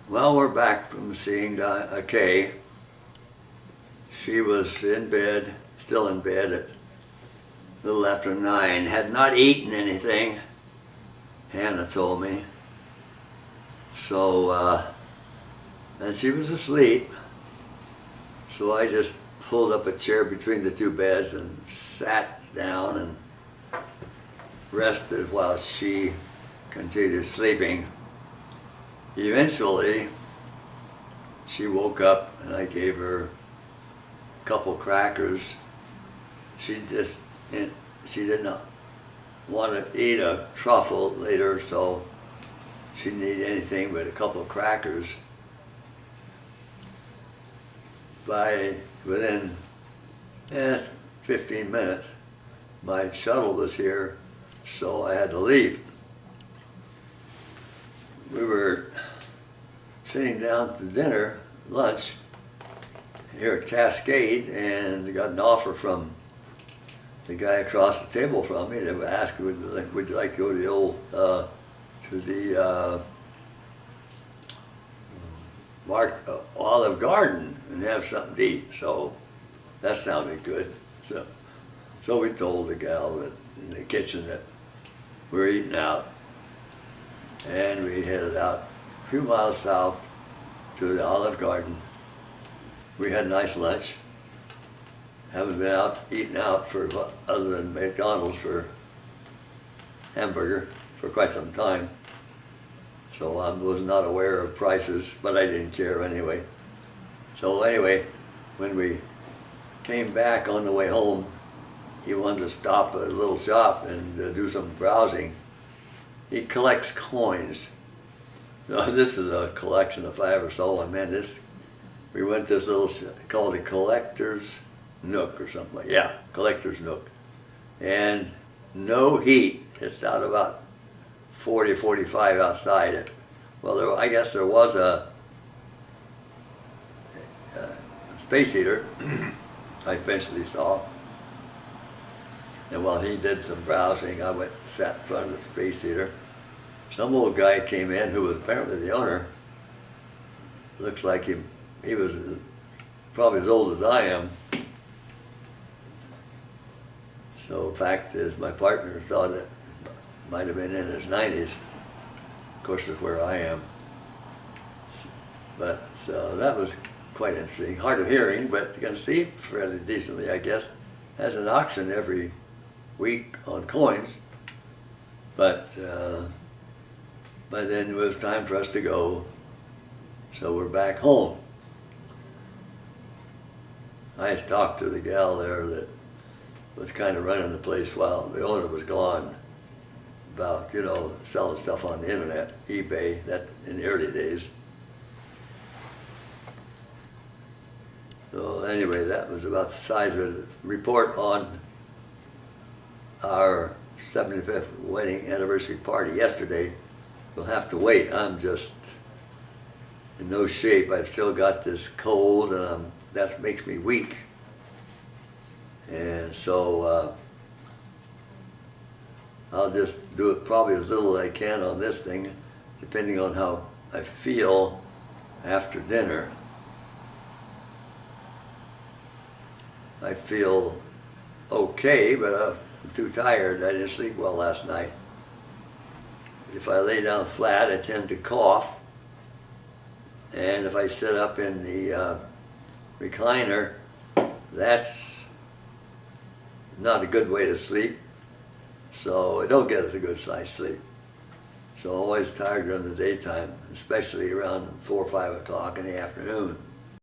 Well, we're back from seeing Kay. She was in bed, still in bed at a little after 9. Had not eaten anything, Hannah told me. So, and she was asleep. So I just pulled up a chair between the two beds and sat down and rested while she continued sleeping. Eventually, she woke up and I gave her a couple crackers. She did not want to eat a truffle later, so she didn't eat anything but a couple of crackers. Within 15 minutes, my shuttle was here, so I had to leave. We were sitting down to dinner, lunch, here at Cascade, and got an offer from the guy across the table from me. They would ask, would you like to go to the old, to the Olive Garden and have something to eat? So that sounded good. So we told the gal that in the kitchen that we were eating out. And we headed out a few miles south to the Olive Garden. We had a nice lunch. Haven't been out eating out for other than McDonald's for hamburger for quite some time. So I was not aware of prices, but I didn't care anyway. So anyway, when we came back on the way home, he wanted to stop at a little shop and do some browsing. He collects coins. Now, this is a collection if I ever saw one. Man, we went to this little, called the Collector's Nook or something like that. Yeah, Collector's Nook. And no heat. It's out about 40, 45 outside. Well, I guess there was a space heater I eventually saw. And while he did some browsing, I went and sat in front of the space heater. Some old guy came in who was apparently the owner. Looks like he was probably as old as I am. So the fact is, my partner thought it might have been in his 90s. Of course, that's where I am. But so that was quite interesting. Hard of hearing, but you can see fairly decently, I guess. Has an auction every week on coins, but by then it was time for us to go, so we're back home. I talked to the gal there that was kind of running the place while the owner was gone about, selling stuff on the internet, eBay, that in the early days. So anyway, that was about the size of the report on our 75th wedding anniversary party yesterday. We'll have to wait. I'm just in no shape. I've still got this cold, and that makes me weak. And so I'll just do it probably as little as I can on this thing, depending on how I feel after dinner. I feel okay, but I'm too tired. I didn't sleep well last night. If I lay down flat, I tend to cough. And if I sit up in the recliner, that's not a good way to sleep. So I don't get a good night's sleep. So I'm always tired during the daytime, especially around 4 or 5 o'clock in the afternoon.